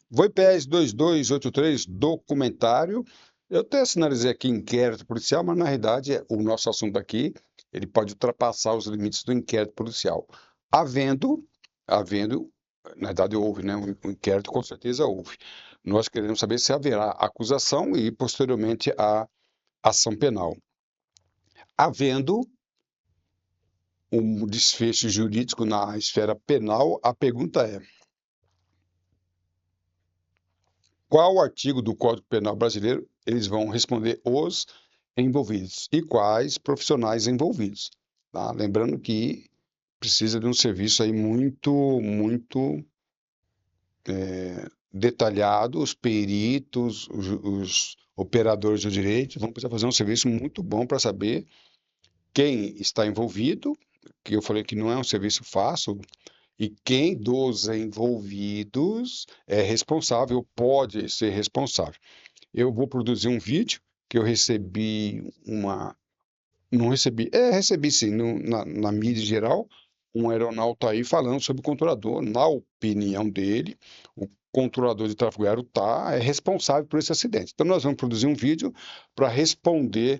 VoIPS 2283, documentário. Eu até sinalizei aqui inquérito policial, mas na realidade o nosso assunto aqui ele pode ultrapassar os limites do inquérito policial. Havendo, na verdade houve, né? O inquérito com certeza houve. Nós queremos saber se haverá acusação e posteriormente a ação penal. Havendo um desfecho jurídico na esfera penal, a pergunta é: qual artigo do Código Penal brasileiro eles vão responder os envolvidos e quais profissionais envolvidos, tá? Lembrando que precisa de um serviço aí muito detalhado, os peritos, os operadores do direito vão precisar fazer um serviço muito bom para saber quem está envolvido, que eu falei que não é um serviço fácil, e quem dos envolvidos é responsável, pode ser responsável. Eu vou produzir um vídeo que eu recebi uma. Não recebi. Recebi sim, na mídia geral, um aeronauta aí falando sobre o controlador. Na opinião dele, o controlador de tráfego aéreo é responsável por esse acidente. Então, nós vamos produzir um vídeo para responder.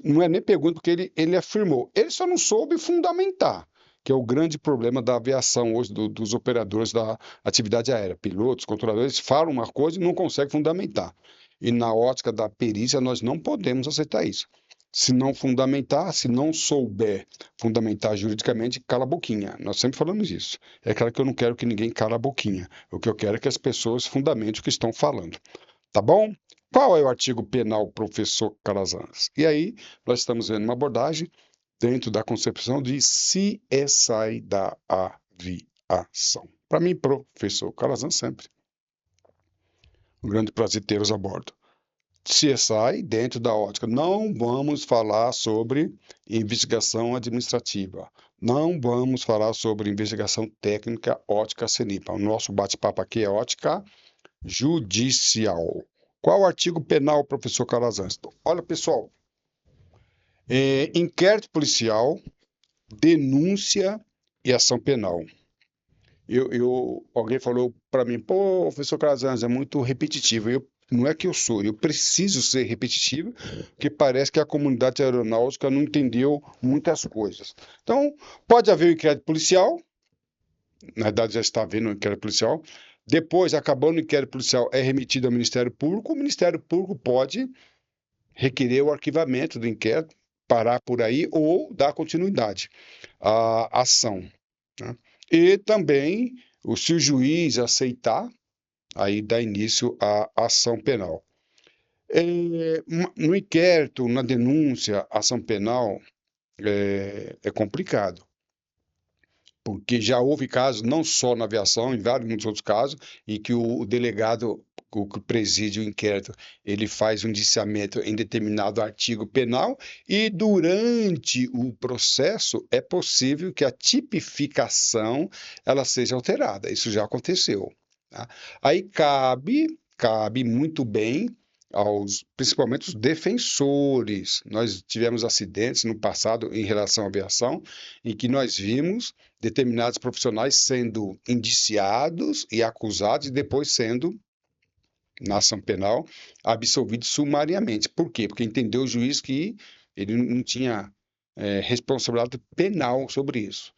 Não é nem pergunta, porque ele afirmou. Ele só não soube fundamentar, que é o grande problema da aviação hoje, dos operadores da atividade aérea. Pilotos, controladores, falam uma coisa e não conseguem fundamentar. E na ótica da perícia, nós não podemos aceitar isso. Se não fundamentar, se não souber fundamentar juridicamente, cala a boquinha. Nós sempre falamos isso. É claro que eu não quero que ninguém cala a boquinha. O que eu quero é que as pessoas fundamentem o que estão falando. Tá bom? Qual é o artigo penal, professor Calazans? E aí, nós estamos vendo uma abordagem dentro da concepção de CSI da aviação. Para mim, professor Calazans, sempre. Um grande prazer tê-los a bordo. CSI dentro da ótica. Não vamos falar sobre investigação administrativa. Não vamos falar sobre investigação técnica, ótica CENIPA. O nosso bate-papo aqui é ótica judicial. Qual o artigo penal, professor Calazans? Olha, pessoal, inquérito policial, denúncia e ação penal. Alguém falou para mim, pô, professor Calazans, é muito repetitivo. Não é que eu sou, eu preciso ser repetitivo, porque parece que a comunidade aeronáutica não entendeu muitas coisas. Então, pode haver o inquérito policial, na verdade já está havendo o inquérito policial, depois, acabando o inquérito policial, é remetido ao Ministério Público, o Ministério Público pode requerer o arquivamento do inquérito, parar por aí ou dar continuidade à ação, né? E também, se o juiz aceitar, aí dá início à ação penal. No inquérito, na denúncia, ação penal é complicado, porque já houve casos, não só na aviação, em vários muitos outros casos, em que o delegado, o que preside o inquérito, ele faz um indiciamento em determinado artigo penal e durante o processo é possível que a tipificação ela seja alterada. Isso já aconteceu, tá? Aí cabe muito bem principalmente os defensores. Nós tivemos acidentes no passado em relação à aviação, em que nós vimos determinados profissionais sendo indiciados e acusados e depois sendo, na ação penal, absolvidos sumariamente. Por quê? Porque entendeu o juiz que ele não tinha responsabilidade penal sobre isso.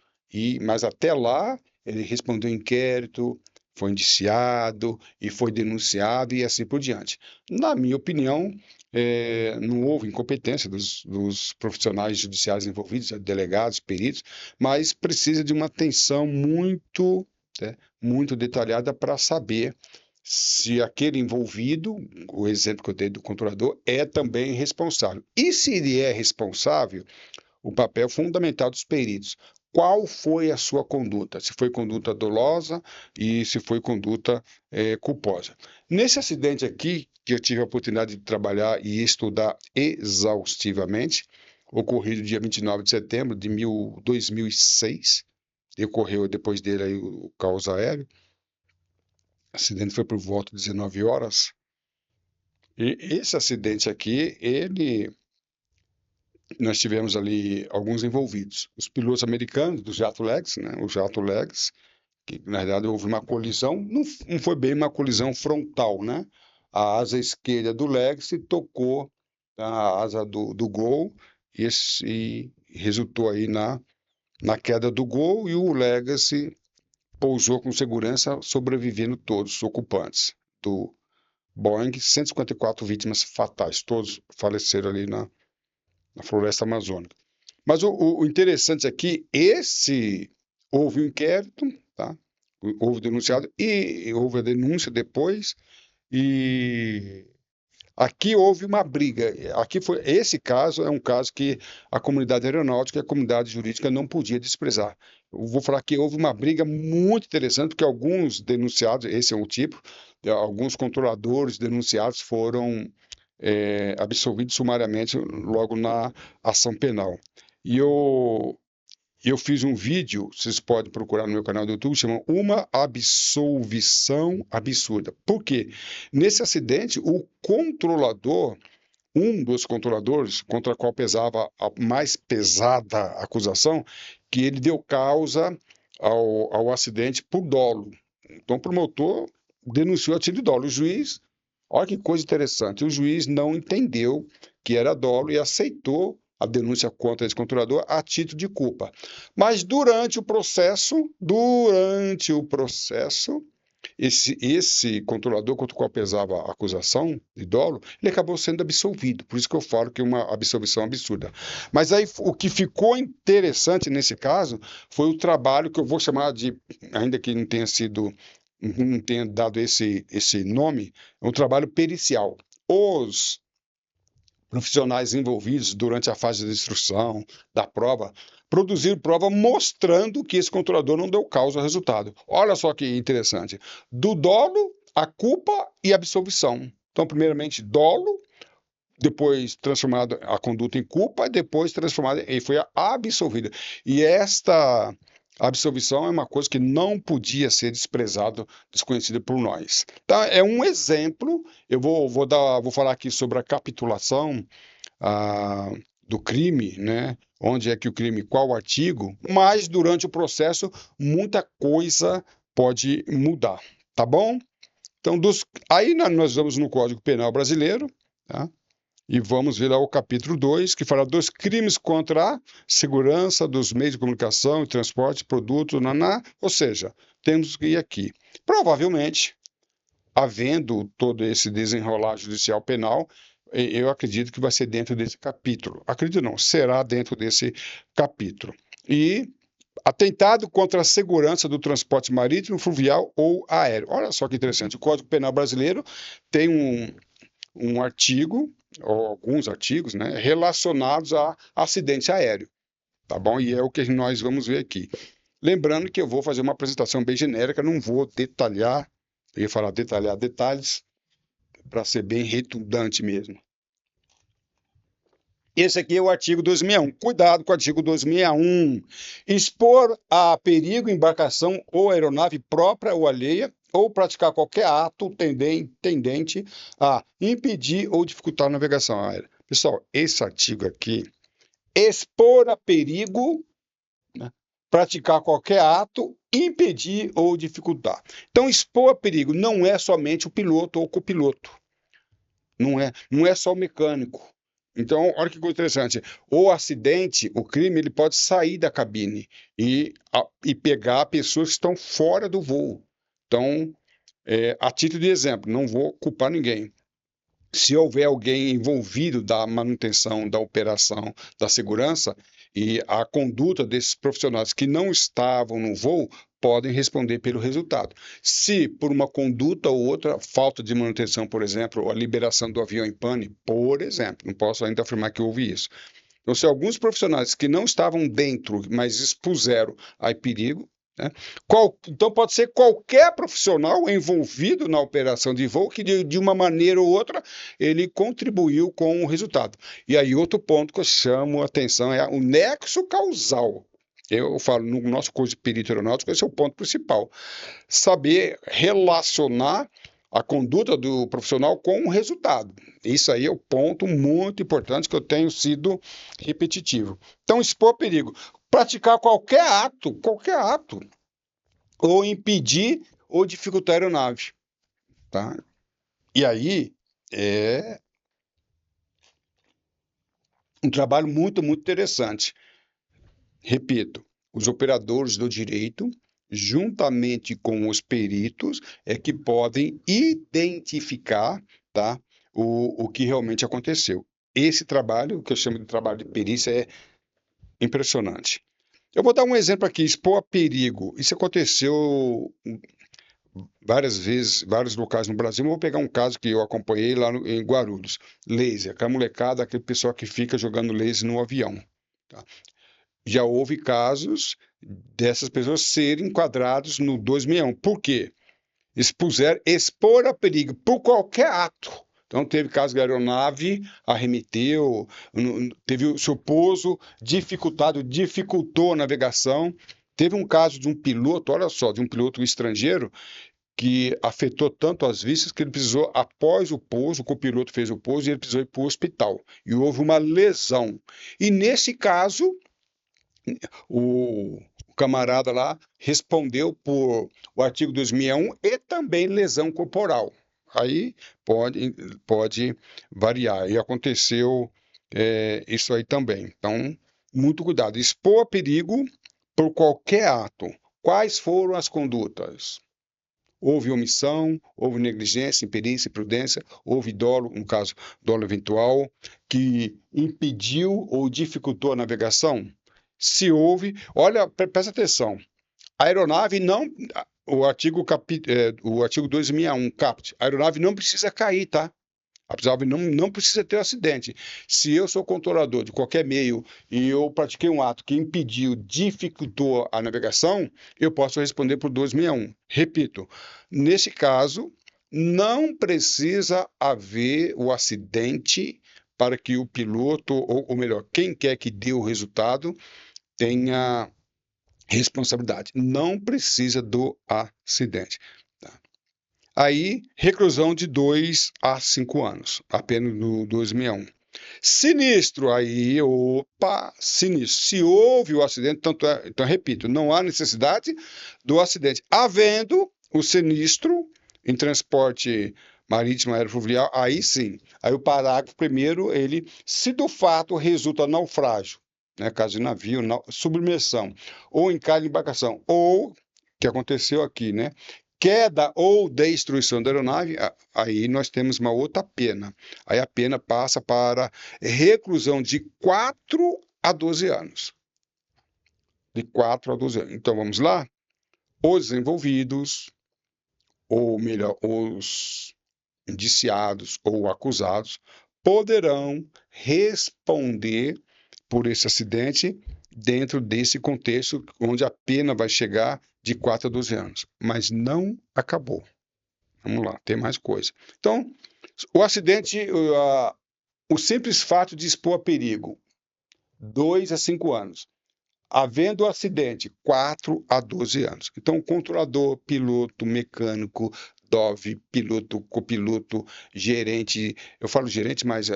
Mas até lá, ele respondeu inquérito, foi indiciado e foi denunciado e assim por diante. Na minha opinião, não houve incompetência dos profissionais judiciais envolvidos, delegados, peritos, mas precisa de uma atenção muito detalhada para saber se aquele envolvido, o exemplo que eu dei do controlador, é também responsável. E se ele é responsável, o papel fundamental dos peritos. Qual foi a sua conduta? Se foi conduta dolosa e se foi conduta culposa. Nesse acidente aqui, que eu tive a oportunidade de trabalhar e estudar exaustivamente, ocorrido dia 29 de setembro de 2006, ocorreu depois dele aí o caos aéreo. O acidente foi por volta de 19 horas. E esse acidente aqui, nós tivemos ali alguns envolvidos. Os pilotos americanos do jato Legs, né, o jato Legs, que na verdade houve uma colisão, não foi bem uma colisão frontal, né? A asa esquerda do Legacy tocou a asa do Gol e resultou aí na queda do Gol e o Legacy pousou com segurança, sobrevivendo todos os ocupantes do Boeing, 154 vítimas fatais, todos faleceram ali na floresta amazônica. Mas o interessante aqui, houve um inquérito, tá? Houve denunciado e houve a denúncia depois, e aqui houve uma briga. Esse caso é um caso que a comunidade aeronáutica e a comunidade jurídica não podia desprezar. Eu vou falar que houve uma briga muito interessante, porque alguns denunciados, esse é um tipo, alguns controladores denunciados foram absolvidos sumariamente logo na ação penal. E eu fiz um vídeo, vocês podem procurar no meu canal do YouTube, chama Uma Absolvição Absurda. Por quê? Nesse acidente, um dos controladores, contra o qual pesava a mais pesada acusação, que ele deu causa ao acidente por dolo. Então, o promotor denunciou a título de dolo. O juiz, olha que coisa interessante, o juiz não entendeu que era dolo e aceitou a denúncia contra esse controlador a título de culpa. Mas durante o processo, esse controlador contra o qual pesava a acusação de dolo, ele acabou sendo absolvido. Por isso que eu falo que é uma absolvição absurda. Mas aí o que ficou interessante nesse caso foi o trabalho que eu vou chamar de, ainda que não tenha dado esse nome, é um trabalho pericial. Os profissionais envolvidos durante a fase de instrução, da prova, produziram prova mostrando que esse controlador não deu causa ao resultado. Olha só que interessante. Do dolo, a culpa e a absolvição. Então, primeiramente, dolo, depois transformado a conduta em culpa, depois transformada e foi absolvida. E esta absolvição é uma coisa que não podia ser desconhecida por nós. Então, é um exemplo. Eu vou falar aqui sobre a capitulação do crime, né? Onde é que o crime, qual artigo, mas durante o processo muita coisa pode mudar, tá bom? Então, aí nós vamos no Código Penal Brasileiro, tá? E vamos ver lá o capítulo 2, que fala dos crimes contra a segurança dos meios de comunicação e transporte, produtos, ou seja, temos que ir aqui. Provavelmente, havendo todo esse desenrolar judicial penal, eu acredito que vai ser dentro desse capítulo. Acredito não, será dentro desse capítulo. E atentado contra a segurança do transporte marítimo, fluvial ou aéreo. Olha só que interessante, o Código Penal Brasileiro tem um artigo, ou alguns artigos, né, relacionados a acidente aéreo, tá bom? E é o que nós vamos ver aqui. Lembrando que eu vou fazer uma apresentação bem genérica, não vou detalhar, eu ia falar detalhar detalhes, para ser bem redundante mesmo. Esse aqui é o artigo 261. Cuidado com o artigo 261. Expor a perigo embarcação ou aeronave própria ou alheia, ou praticar qualquer ato tendente a impedir ou dificultar a navegação aérea. Pessoal, esse artigo aqui, expor a perigo, né, praticar qualquer ato, impedir ou dificultar. Então, expor a perigo não é somente o piloto ou o copiloto. Não é só o mecânico. Então, olha que coisa interessante. O acidente, o crime, ele pode sair da cabine e pegar pessoas que estão fora do voo. Então, a título de exemplo, não vou culpar ninguém. Se houver alguém envolvido da manutenção, da operação, da segurança, e a conduta desses profissionais que não estavam no voo, podem responder pelo resultado. Se por uma conduta ou outra, falta de manutenção, por exemplo, ou a liberação do avião em pane, por exemplo, não posso ainda afirmar que houve isso. Então, se alguns profissionais que não estavam dentro, mas expuseram a perigo, né? Então, pode ser qualquer profissional envolvido na operação de voo que, de uma maneira ou outra, ele contribuiu com o resultado. E aí, outro ponto que eu chamo a atenção é o nexo causal. Eu falo, no nosso curso de perito aeronáutico, esse é o ponto principal. Saber relacionar a conduta do profissional com o resultado. Isso aí é o ponto muito importante que eu tenho sido repetitivo. Então, expor perigo. Praticar qualquer ato. ou impedir ou dificultar a aeronave, tá? E aí é um trabalho muito interessante. Repito, os operadores do direito, juntamente com os peritos, é que podem identificar, tá, o que realmente aconteceu. Esse trabalho, que eu chamo de trabalho de perícia, é impressionante. Eu vou dar um exemplo aqui, expor a perigo. Isso aconteceu várias vezes, vários locais no Brasil. Eu vou pegar um caso que eu acompanhei lá em Guarulhos. Laser, aquela molecada, aquele pessoal que fica jogando laser no avião. Tá? Já houve casos dessas pessoas serem enquadrados no 261. Por quê? Expor a perigo por qualquer ato. Então, teve caso que a aeronave arremeteu, teve o seu pouso dificultou a navegação. Teve um caso de um piloto, olha só, de um piloto estrangeiro, que afetou tanto as vistas que ele precisou, após o pouso, o copiloto fez o pouso e ele precisou ir para o hospital. E houve uma lesão. E nesse caso, o camarada lá respondeu por o artigo 2001 e também lesão corporal. Aí pode variar. E aconteceu isso aí também. Então, muito cuidado. Expor a perigo por qualquer ato. Quais foram as condutas? Houve omissão, houve negligência, imperícia, imprudência, houve dolo, no caso, dolo eventual, que impediu ou dificultou a navegação? Se houve, olha, presta atenção, a aeronave não, o artigo 261, caput, a aeronave não precisa cair, tá? A aeronave não precisa ter um acidente. Se eu sou controlador de qualquer meio e eu pratiquei um ato que impediu, dificultou a navegação, eu posso responder por 261. Repito, nesse caso, não precisa haver o acidente para que o piloto, ou melhor, quem quer que dê o resultado, tenha responsabilidade. Não precisa do acidente. Tá? Aí, reclusão de 2 a 5 anos, apenas no 2001. Sinistro, aí, opa, sinistro. Se houve o acidente, então repito, não há necessidade do acidente. Havendo o sinistro em transporte marítimo, aerofluvial, aí sim. Aí o parágrafo primeiro, se do fato resulta naufrágio, né, caso de navio, submersão, ou encalhe de embarcação, ou, que aconteceu aqui, né, queda ou destruição da aeronave, aí nós temos uma outra pena. Aí a pena passa para reclusão de 4 a 12 anos. De 4 a 12 anos. Então vamos lá? Os envolvidos, ou melhor, os indiciados ou acusados, poderão responder por esse acidente dentro desse contexto onde a pena vai chegar de 4 a 12 anos. Mas não acabou. Vamos lá, tem mais coisa. Então, o acidente, o simples fato de expor a perigo, 2 a 5 anos. Havendo acidente, 4 a 12 anos. Então, controlador, piloto, mecânico, DOV, piloto, copiloto, gerente, eu falo gerente, mas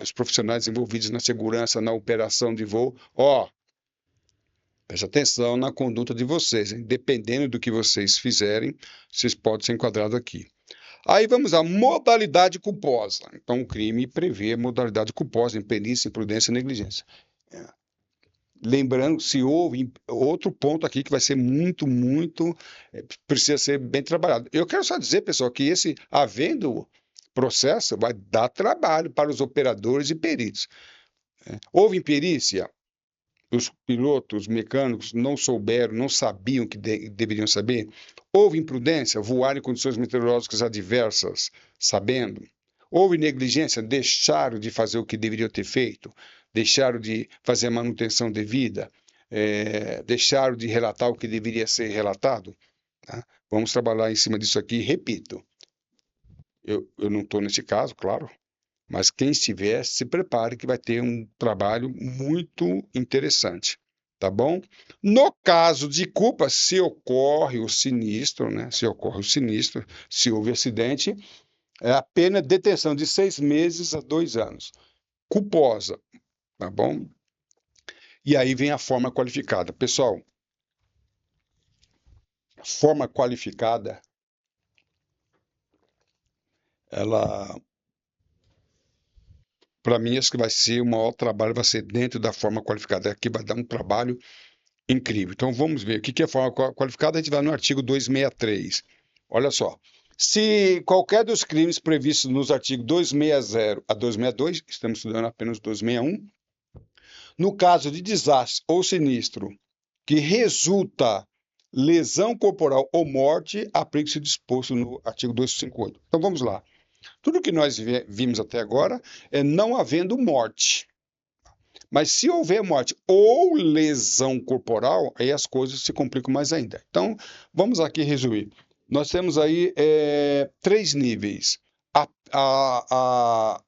os profissionais envolvidos na segurança, na operação de voo, preste atenção na conduta de vocês, hein? Dependendo do que vocês fizerem, vocês podem ser enquadrados aqui. Aí vamos à modalidade culposa. Então, o crime prevê modalidade culposa, imperícia, imprudência e negligência. Lembrando, se houve outro ponto aqui que vai ser muito, precisa ser bem trabalhado. Eu quero só dizer, pessoal, que havendo processo, vai dar trabalho para os operadores e peritos. Houve imperícia, os pilotos, os mecânicos não souberam, não sabiam que deveriam saber. Houve imprudência, voar em condições meteorológicas adversas, sabendo. Houve negligência, deixaram de fazer o que deveriam ter feito, deixaram de fazer a manutenção devida, deixaram de relatar o que deveria ser relatado. Tá? Vamos trabalhar em cima disso aqui. Repito, eu não estou nesse caso, claro, mas quem estiver, se prepare que vai ter um trabalho muito interessante, tá bom? No caso de culpa, se ocorre o sinistro, né? Se houve acidente, a pena é detenção de 6 meses a 2 anos. Culposa, tá bom? E aí vem a forma qualificada. Pessoal, forma qualificada, ela, para mim, acho que vai ser o maior trabalho, vai ser dentro da forma qualificada. Aqui vai dar um trabalho incrível. Então vamos ver o que é forma qualificada. A gente vai no artigo 263. Olha só. Se qualquer dos crimes previstos nos artigos 260 a 262, estamos estudando apenas 261, no caso de desastre ou sinistro que resulta lesão corporal ou morte, aplica-se o disposto no artigo 258. Então vamos lá. Tudo que nós vimos até agora é não havendo morte. Mas se houver morte ou lesão corporal, aí as coisas se complicam mais ainda. Então, vamos aqui resumir. Nós temos aí 3 níveis. A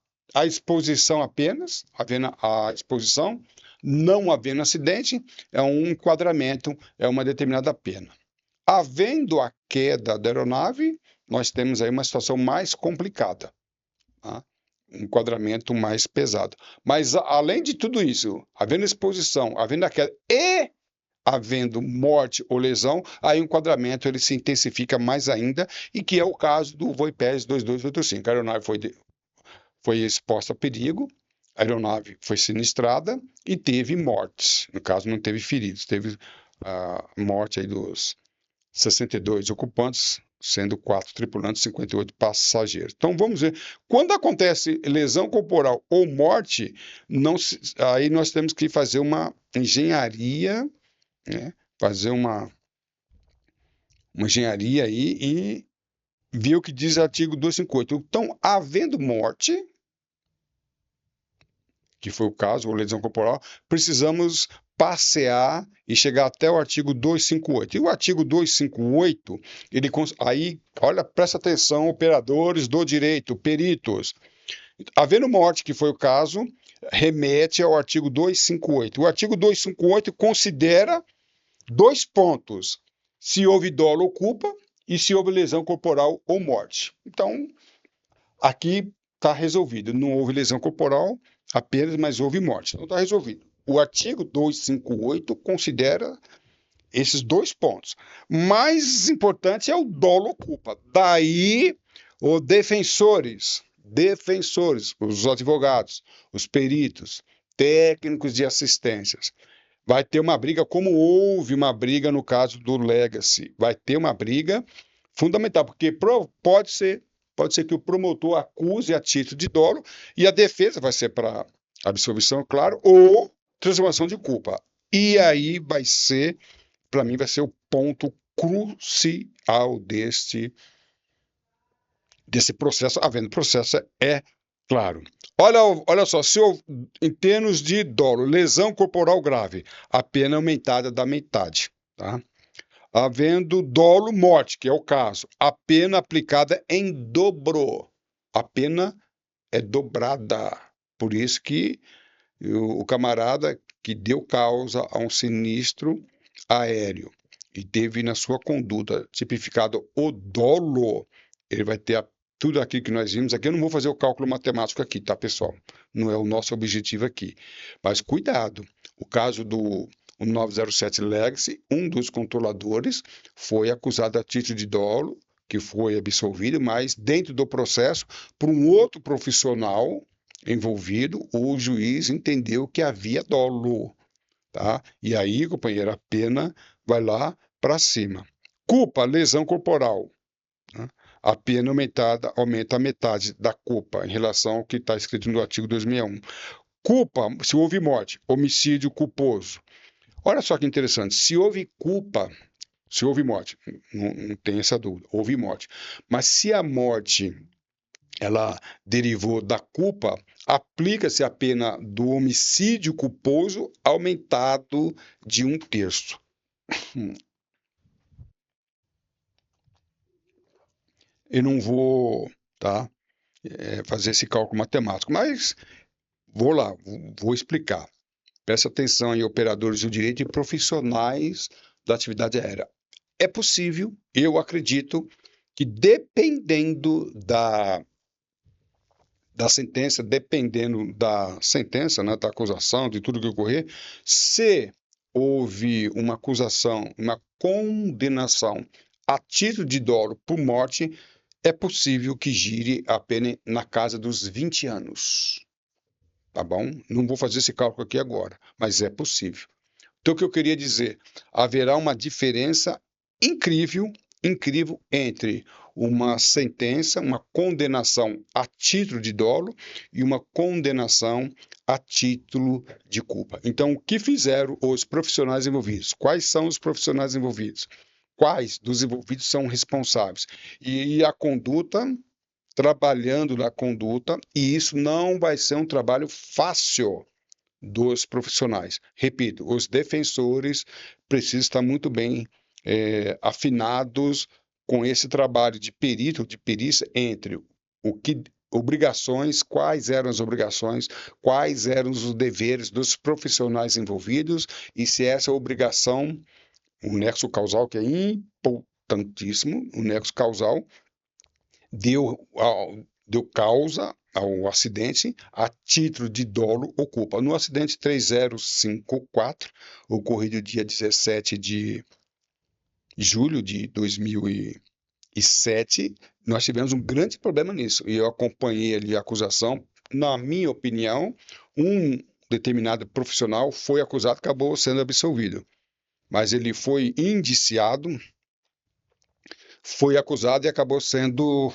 exposição apenas, havendo a exposição, não havendo acidente, é um enquadramento, é uma determinada pena. Havendo a queda da aeronave, nós temos aí uma situação mais complicada. Tá? Um enquadramento mais pesado. Mas, além de tudo isso, havendo exposição, havendo a queda e havendo morte ou lesão, aí o enquadramento ele se intensifica mais ainda, e que é o caso do voo IPES 2285. A aeronave foi exposta a perigo, a aeronave foi sinistrada e teve mortes. No caso, não teve feridos, teve a morte aí dos 62 ocupantes, sendo 4 tripulantes e 58 passageiros. Então vamos ver. Quando acontece lesão corporal ou morte, aí nós temos que fazer uma engenharia, né? Fazer uma engenharia aí e ver o que diz o artigo 258. Então, havendo morte, que foi o caso, ou lesão corporal, precisamos passear e chegar até o artigo 258. E o artigo 258, aí, olha, presta atenção, operadores do direito, peritos. Havendo morte, que foi o caso, remete ao artigo 258. O artigo 258 considera 2 pontos: se houve dolo ou culpa e se houve lesão corporal ou morte. Então, aqui está resolvido. Não houve lesão corporal apenas, mas houve morte. Então está resolvido. O artigo 258 considera esses 2 pontos. Mais importante é o dolo ou culpa. Daí, os defensores, os advogados, os peritos, técnicos de assistências, vai ter uma briga, como houve uma briga no caso do Legacy. Vai ter uma briga fundamental, porque pode ser que o promotor acuse a título de dolo e a defesa vai ser para absolvição, claro, ou transformação de culpa. E aí vai ser, para mim, vai ser o ponto crucial desse processo. Havendo processo, é claro. Olha só, se em termos de dolo, lesão corporal grave, a pena é aumentada da metade, tá? Havendo dolo, morte, que é o caso, a pena aplicada em dobro. A pena é dobrada. Por isso que o camarada que deu causa a um sinistro aéreo e teve na sua conduta tipificado o dolo, ele vai ter tudo aquilo que nós vimos aqui. Eu não vou fazer o cálculo matemático aqui, tá, pessoal? Não é o nosso objetivo aqui. Mas cuidado, o caso do 907 Legacy, um dos controladores foi acusado a título de dolo, que foi absolvido, mas dentro do processo, por um outro profissional envolvido, o juiz entendeu que havia dolo, tá? E aí, companheiro, a pena vai lá para cima. Culpa, lesão corporal. Né? A pena aumenta a metade da culpa em relação ao que está escrito no artigo 261. Culpa, se houve morte, homicídio culposo. Olha só que interessante, se houve culpa, se houve morte, não tem essa dúvida, houve morte. Mas se a morte ela derivou da culpa, aplica-se a pena do homicídio culposo aumentado de 1/3. Eu não vou, tá, fazer esse cálculo matemático, mas vou lá, vou explicar. Presta atenção aí, operadores do direito e profissionais da atividade aérea. É possível, eu acredito, que dependendo da sentença, dependendo da sentença, né, da acusação, de tudo que ocorrer, se houve uma acusação, uma condenação a título de dolo por morte, é possível que gire a pena na casa dos 20 anos. Tá bom? Não vou fazer esse cálculo aqui agora, mas é possível. Então, o que eu queria dizer, haverá uma diferença incrível, incrível entre uma sentença, uma condenação a título de dolo e uma condenação a título de culpa. Então, o que fizeram os profissionais envolvidos? Quais são os profissionais envolvidos? Quais dos envolvidos são responsáveis? E a conduta, trabalhando na conduta, e isso não vai ser um trabalho fácil dos profissionais. Repito, os defensores precisam estar muito bem afinados com esse trabalho de perito, de perícia, entre o que obrigações, quais eram as obrigações, quais eram os deveres dos profissionais envolvidos e se essa obrigação, o nexo causal, que é importantíssimo, o nexo causal, deu causa ao acidente a título de dolo ou culpa. No acidente 3054, ocorrido dia 17 de julho de 2007, nós tivemos um grande problema nisso. E eu acompanhei ali a acusação. Na minha opinião, um determinado profissional foi acusado, acabou sendo absolvido. Mas ele foi indiciado, foi acusado e acabou sendo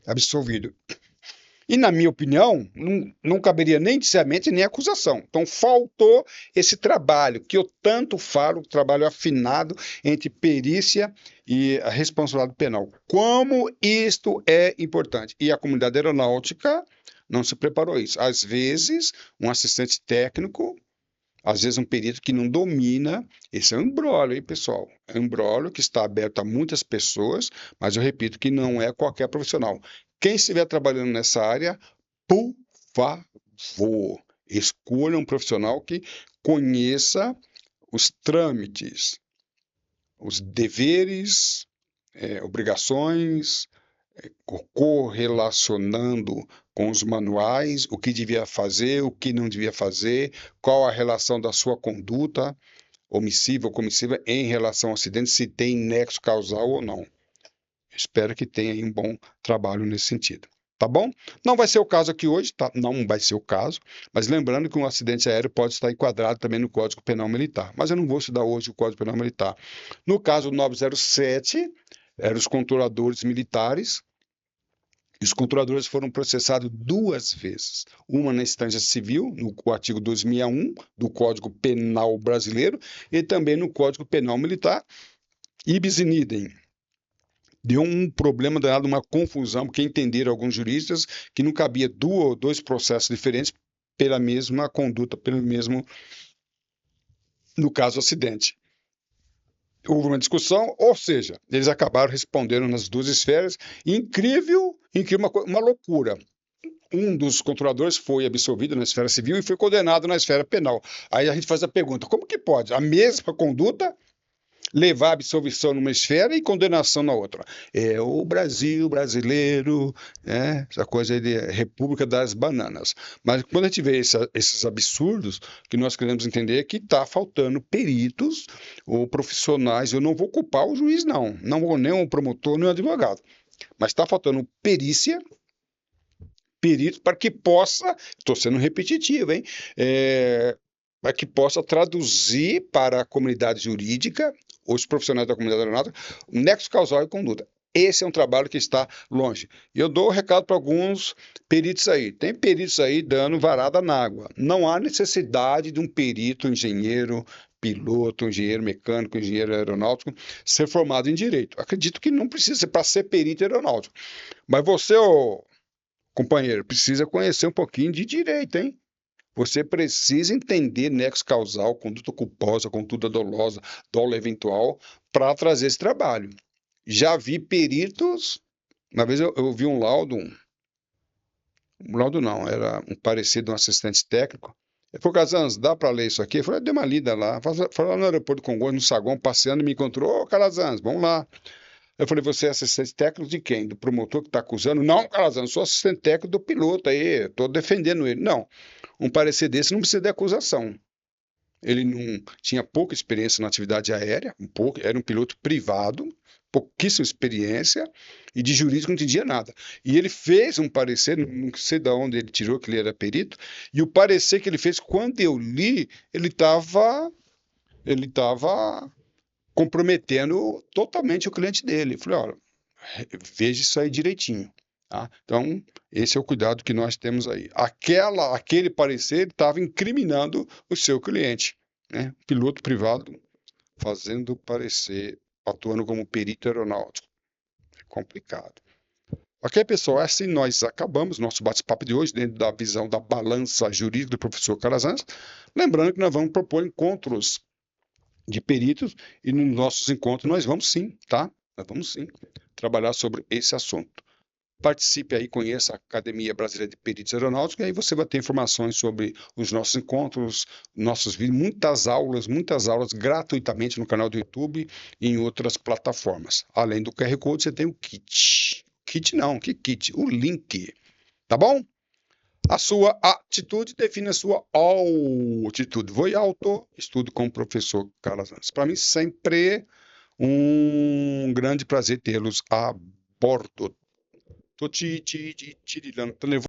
absolvido. E, na minha opinião, não caberia nem indiciamento nem acusação. Então, faltou esse trabalho, que eu tanto falo, trabalho afinado entre perícia e a responsabilidade penal. Como isto é importante. E a comunidade aeronáutica não se preparou a isso. Às vezes, um assistente técnico, às vezes um perito que não domina, esse é um imbróglio, hein, pessoal? É um imbróglio que está aberto a muitas pessoas, mas eu repito que não é qualquer profissional. Quem estiver trabalhando nessa área, por favor, escolha um profissional que conheça os trâmites, os deveres, obrigações, correlacionando com os manuais, o que devia fazer, o que não devia fazer, qual a relação da sua conduta omissiva ou comissiva em relação ao acidente, se tem nexo causal ou não. Espero que tenha aí um bom trabalho nesse sentido. Tá bom? Não vai ser o caso aqui hoje, tá? Não vai ser o caso, mas lembrando que um acidente aéreo pode estar enquadrado também no Código Penal Militar. Mas eu não vou estudar hoje o Código Penal Militar. No caso 907, eram os controladores militares. Os controladores foram processados 2 vezes, uma na instância civil, no artigo 2061 do Código Penal Brasileiro, e também no Código Penal Militar, ibis in idem. Deu um problema danado, uma confusão, porque entenderam alguns juristas que não cabia dois processos diferentes pela mesma conduta, pelo mesmo, no caso, acidente. Houve uma discussão, ou seja, eles acabaram respondendo nas 2 esferas. Incrível, uma loucura. Um dos controladores foi absolvido na esfera civil e foi condenado na esfera penal. Aí a gente faz a pergunta: como que pode a mesma conduta levar a absolvição numa esfera e condenação na outra? É o Brasil brasileiro, essa coisa de República das Bananas. Mas quando a gente vê esses absurdos, que nós queremos entender é que está faltando peritos ou profissionais. Eu não vou culpar o juiz, não vou nem o promotor, nem o advogado, mas está faltando perícia, perito, para que possa, estou sendo repetitivo, hein? Para que possa traduzir para a comunidade jurídica, os profissionais da comunidade aeronáutica, o nexo causal e conduta. Esse é um trabalho que está longe. E eu dou o recado para alguns peritos aí. Tem peritos aí dando varada na água. Não há necessidade de um perito, engenheiro, piloto, engenheiro mecânico, engenheiro aeronáutico ser formado em direito. Acredito que não precisa ser para ser perito aeronáutico. Mas você, companheiro, precisa conhecer um pouquinho de direito, hein? Você precisa entender nexo causal, conduta culposa, conduta dolosa, dolo eventual, para trazer esse trabalho. Já vi peritos, uma vez eu vi um laudo não, era um parecer de um assistente técnico. Ele falou: Calazans, dá para ler isso aqui? Eu falei: dei uma lida lá. Foi lá no aeroporto de Congonhas, no saguão, passeando, e me encontrou: ô, Calazans, vamos lá. Eu falei: você é assistente técnico de quem? Do promotor que está acusando? Não, Calazans, sou assistente técnico do piloto aí, estou defendendo ele. Não, um parecer desse não precisa de acusação. ele não tinha pouca experiência na atividade aérea, era um piloto privado, pouquíssima experiência, e de jurídico não entendia nada. E ele fez um parecer, não sei de onde ele tirou que ele era perito, e o parecer que ele fez, quando eu li, ele estava comprometendo totalmente o cliente dele. Eu falei, olha, veja isso aí direitinho. Tá? Então, esse é o cuidado que nós temos aí. Aquele parecer estava incriminando o seu cliente, né? Piloto privado fazendo parecer, atuando como perito aeronáutico. É complicado. Ok, pessoal, assim nós acabamos nosso bate-papo de hoje, dentro da visão da balança jurídica do professor Calazans. Lembrando que nós vamos propor encontros de peritos e nos nossos encontros nós vamos sim, tá? Nós vamos sim trabalhar sobre esse assunto. Participe aí, conheça a Academia Brasileira de Peritos Aeronáuticos, e aí você vai ter informações sobre os nossos encontros, nossos vídeos, muitas aulas gratuitamente no canal do YouTube e em outras plataformas. Além do QR Code, você tem o kit. Kit não, que kit? O link. Tá bom? A sua atitude define a sua altitude. Vou alto, estudo com o professor Carlos Antes. Para mim, sempre um grande prazer tê-los a bordo. Tô tirilando, tô nervoso.